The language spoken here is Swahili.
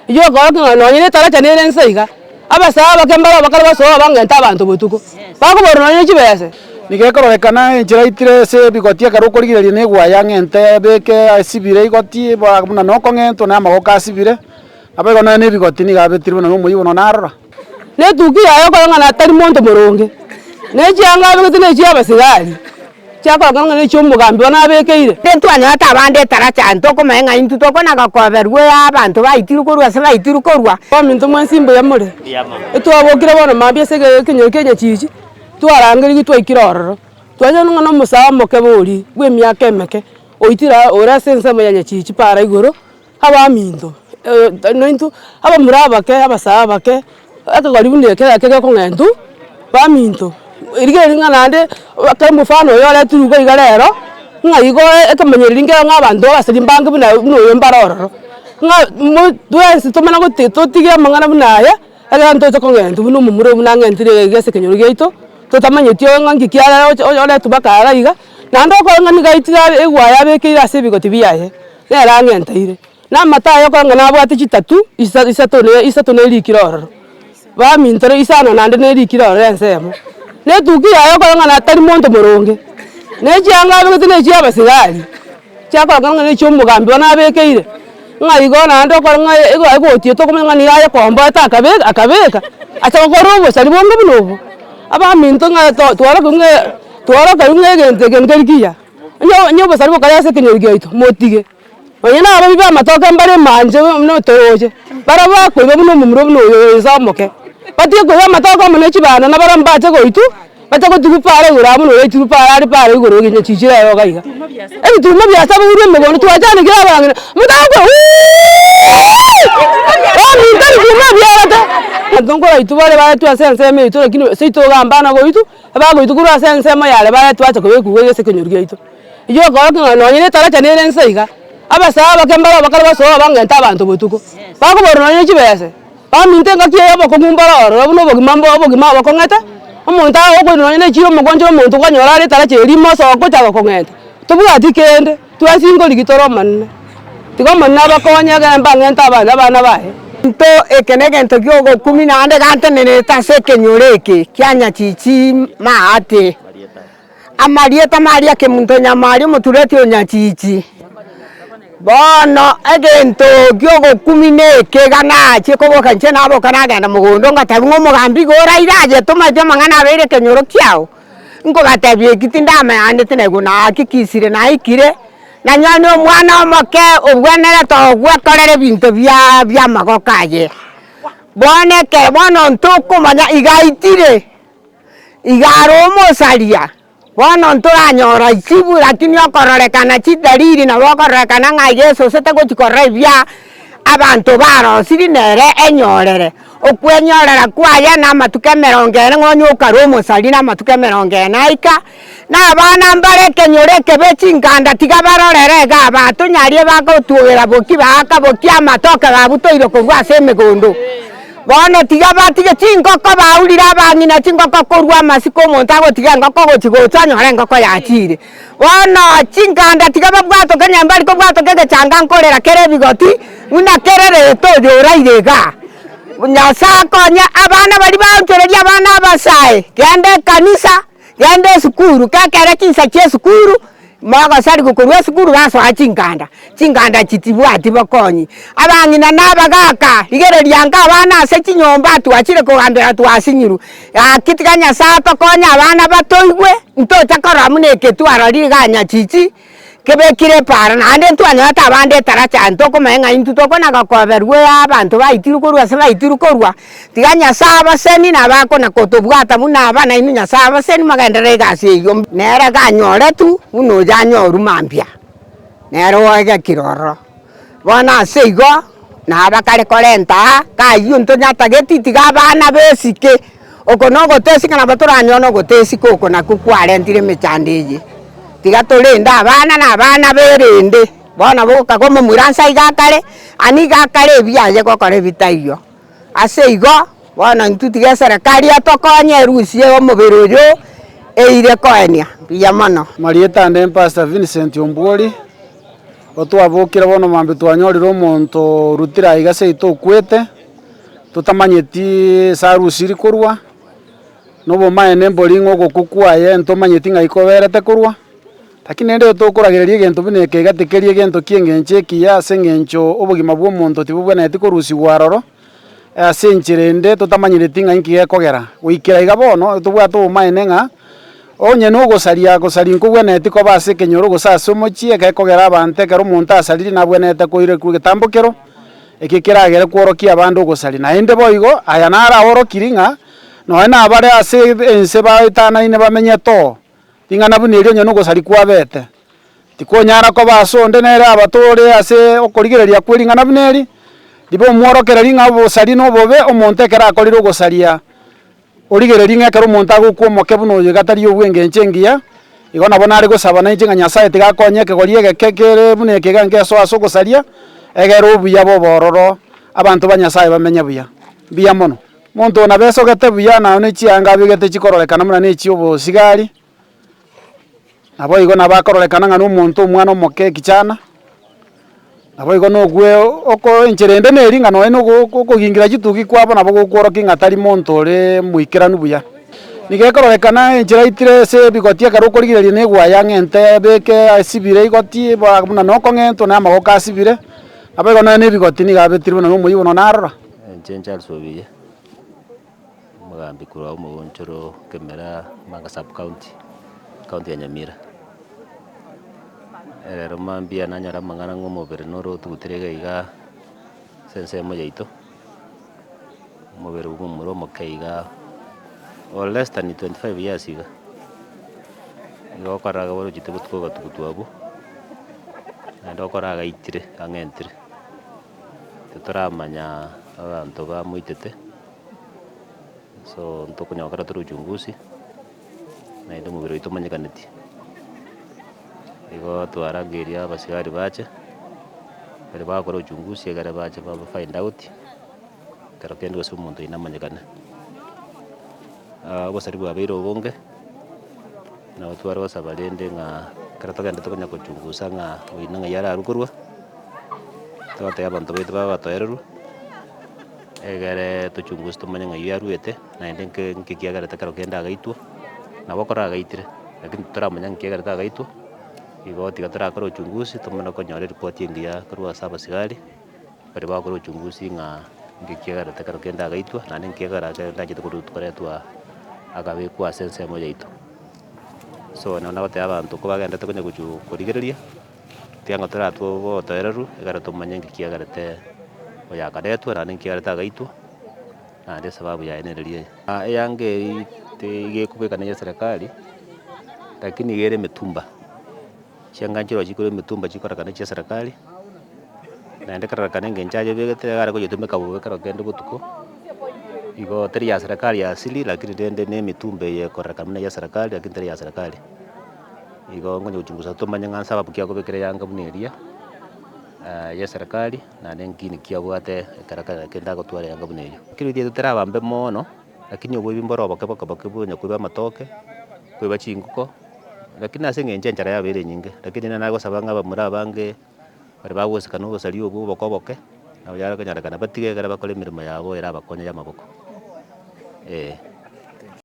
iyo ko nonyine taracha nere nsaiga abasaba bakembara bakara basoba bangenta abantu botuko bakubora nonyine kibese nigekorokana njira itire se bigotie karuko rigire ne gwaya ngente beke asibire igotie bamuna noko ngento na magoka asibire abego na ne bigoti ni gabetirwe na muyi bono narora ne tuki ayo ko ngana tari monto moronge ne cyanga bigoti ne cyabasigari cyakora ngana cyo mugambi wana bekeire tentu anyata abande taracha ntoko menga intu toko nagakoberwe abantu baitirukorwa se baitirukorwa ominto mwansimbo yamure etu abokire bono mambia sege Kenya chichi twarangiri gitwaikirororo twanya ngana musaba mokeburi gwe myaka emeke oitira ora sense moyanya chichi para igoro abaminto nointu aba murabake abasabake akagari bunde keke kongentu baminto irige ngana nde kamufano yole turugo igarero ngayigo ekamenyerira ingero ng'abantu baselimbange buna no mbarororo nga dwensi tomana gutito tigira mangana bunaya aganto tokongentu buno mumure bunangentire gese kenyoro geito totamanyetio ngangi kiara ole tubakara iga nando ko ngani gaitira egwaya bekeira asebiko tibiyaye nera ngentaire na matayo ko ngana bwati chitatu isato ne likirororo ba mintore isano nande ne likirororo ensemo ne tuki ayo ko ngana tari monto moronge ne cyanga bigoti ne cyabasigari cyakora ngana cyo mugambi wana bekeire ngayigo nando ko ego tie to kumenya ni yaye kombo akabeka acha ko robo sari bongo bunobo aba minto nga twara kumwe gente giya nyo basari ko kaya se kenyori geito motige oyena aba biba matoka mbare manje no toje baraba ko buno mumuro buno yozamoke batie ko matoka mune chibana na baramba che goitu bata ko tugupara ura buno yetu para ari para igoro ginye chichira yo gaiga tuma byasa buri mugono twajane gira bangana mudago minto tuma byarata ndongora itubare ba twasense me itore kino seito gambana goitu abago itukura sense ma yale ba twacha ko bekuwe se kenyori geito iyo ko nonyine taracha nere nsaiga abasaba bakembara bakara basoba bangenta abantu botuko bakubora nonyine kibese baminte ngakiye yabo ko mumbaroro buno bogimambo bakongeta umuntu aho nonyine chiyo mugonjo umuntu kwanyora ari taracha elimo so ko chaka kongeta tubuga dikende twasingo ligitoro manne tigomanna bakonya gamba ngenta abana bahe nto ekenege nto gyogo 14 gante nene tase kenyoreke kyanya chichi maate amarieta maria ke muntu nyamari mutureti onya chichi bono egento gyogo 14 gana chiko kanche nabo kanagenda mugondo ngatabwo mugambi gora iraje tumaje mangana bere kenyoro kyao ngo gatabye kitindame ande tenego na akikisire na ikire na nyano mwana omoke obwanera to gwakorere bintu bya magokaye boneke bono ntuko manya igaitire igaro mosaria bono nturanyora ikibu lakini okororeka chidaliri na okororeka nga Yesu sete gochikorre bya abantu baro siri nere enyorere okwenyorera kwaya na matuke 70 ngonyuka romo sali na matuke 70 naika na bana mbare kenyoreke becinganda tiga barorere ga batu nyarie bagotuwera boki bakabokia matoka gabutoiro kugwa semegondo bono tiga batige cingoko baurira bangina cingoko korwa masiko montago tiga ngoko gochigocha nyore ngoko yachire bono cinganda tiga babwato kanyambari ko bwato kege changa nkorera kere bigoti una kerere tojo rairega nyasakonya abana bari baongereria abana abasae gende kanisa gende sukuru kakere kinsa kye sukuru maga sari gukurwa sukuru baso chinganda chitibwati bakonyi abangina nabagaka igereria nga abana ase chinyomba twachire kugambira twasinyiru akitiganya sato konya abana batoigwe ntocha koramuneke twarari ganya chichi kebekire para nande twanyata abande taracha ntoko menga intu toko nagakoberwe abantu baitirukorwa se baitirukorwa tiganya saba seni nabako nakotobwata muna abana inunya saba seni magendere gasi yo nera ganyore tu uno janyoru mambia nero wage kiroro bona seigo na abakare korenta kayunto nyata getiti gabana besike okonogo tesika na baturanya no gotesiko okona kukware ntire mechandeje tiga tolinda abana na abana berende bona boka komo muransa igakare ani gakare biaje kokore bitaiyo ase igo bona ntutiga serikali atokonye rusie omubirojo eire koenia biya mono marieta ande Pastor Vincent Ombori otwabokire bono mambe twanyorire omonto rutira iga seito okwete totamanyeti sarusiri korwa nobomaene mboring'o ogokukwaye ntomanyeti ng'ai koberete korwa lakini ende tokoragereria egento buna eke igatekeria egento kia eng'encho ekiya ase eng'encho obogima bwa omonto tibobwenereti korusiwa aroro ase enchera ende totamanyereti ng'ai nki gekogera goikera iga bono tobwate obomaene ng'a onye nogosaria nkobwenereti koba ase ekenyoro gose ase omochie gekogera abanto ekero omonto asariri nabwenerete koire getambo kero eki keragere kworokia abande ogosari naende boigo aya nare aorokiri ng'a noe nabare ase ense baetanaine bamenyete ting'ana buna erio onye na ogosari kwabete tikonyara koba ase onde nere abatore ase okorigereria kwe ring'ana buna eri ribe omworokera ng'a obosari na obobe omonto ekero akorire ogosaria origereria ng'a ekero omonto agokwa omoke buna oyo gatari obwa eng'encho engiya igo nabo nare gosaba nainche ng'a nyasaye tigakonye ekegori egeke kere buna eke iga ngesoa ase ogosaria egere obuya bobororo abanto ba nyasaye bamenye buya buya mono monto ona besogete buya nao na chianga abegete chikororekana muna na echi obosigari nabo igo nabo akororekana ng'a na omonto omwana omoke ekichana nabo igo nogwe oko enchera ende neri ng'a noe okogingira chitugi kwabo nabo gokworokia ng'a tari monto ore moikeranu buya nigekororekana enchera itire ase ebigoti ekero okorigereria na egwaya ng'ente ebeke asibire igoti buna na okong'entwa na amagoko asibire nabo igo noe na ebigoti niga abetire buna na omoiyi bono narora Inche Charles Obiye omogambi korwa omogonchoro Kemera Manga sub county ya Nyamira rero mambia nanyora amang'ana ng'a omobere nore otugutire iga ase ensemo yaito omobere bwa omoke iga less than 25 years iga okoraga orochete botuko ogatugu twabwo naende okoraga gaitire ang'entire toramanya abanto bamoitete so ntokonyora tore uchunguzi naende omobere oito omanyekaneti igo twarageria abasigari bache bari bakora uchunguzi egere bache baba find out kero kende gose omonto oyo namanyekane obosari bwabeire obonge nabo tware gosaba rende ng'a kero togende tokonya gochungusa ng'a oino ng'ai ararwa korwa togoteba abanto baito babatoererwa egere tochungusi tomanye ng'ai arwete naende nki kiagerete kero kende agaitwa nabo okora agaitire lakini toramanya nki kiagerete agaitwa igo tiga torakora uchunguzi tomanye konyora eripoti engiya korwa ase abasigari bari bakora uchunguzi ng'a nki kiagerete kero kende agaitwa naende nki kiagerete koretwa agabekwa ase ensemo yaito so nabo nagoteba abanto kobagendete konya korigereria tiga ng'a toratwa botoererwa egere tomanye nki kiagerete oyo akaretwa naende nki kiagerete agaitwa naende esababu yaye nere eri eyange eri tigekobekana ya eserekari lakini iga ere emetumba chianga nchirwa chikorwa emetumba chikorekana chia eserekari naende kerorekana eng'encho ayebegete egare konyetumeka bobe kero kende botuko igo teri ya serekari ya asili lakini rende na emitumba eye ekorekana buna ya serekari lakini teri ya serekari igo ngonya gochungusa tomanye ng'a sababu kiakobekire eyanga buna eria ya eserekari naende nki kiabwate ekero kende agotwara eyanga buna erio kero itiete terabambe mono lakini oboibi mboro oboke bwonya koiba amatoke koiba chingoko lakini ase eng'encho enchara yabeire enyinge lakini nare gosaba ng'a abamura abange bari bagosikana obosari obwo oboke nabo yare konyerekana batige egere bakore emeremo yabo erabakonye ya amaboko.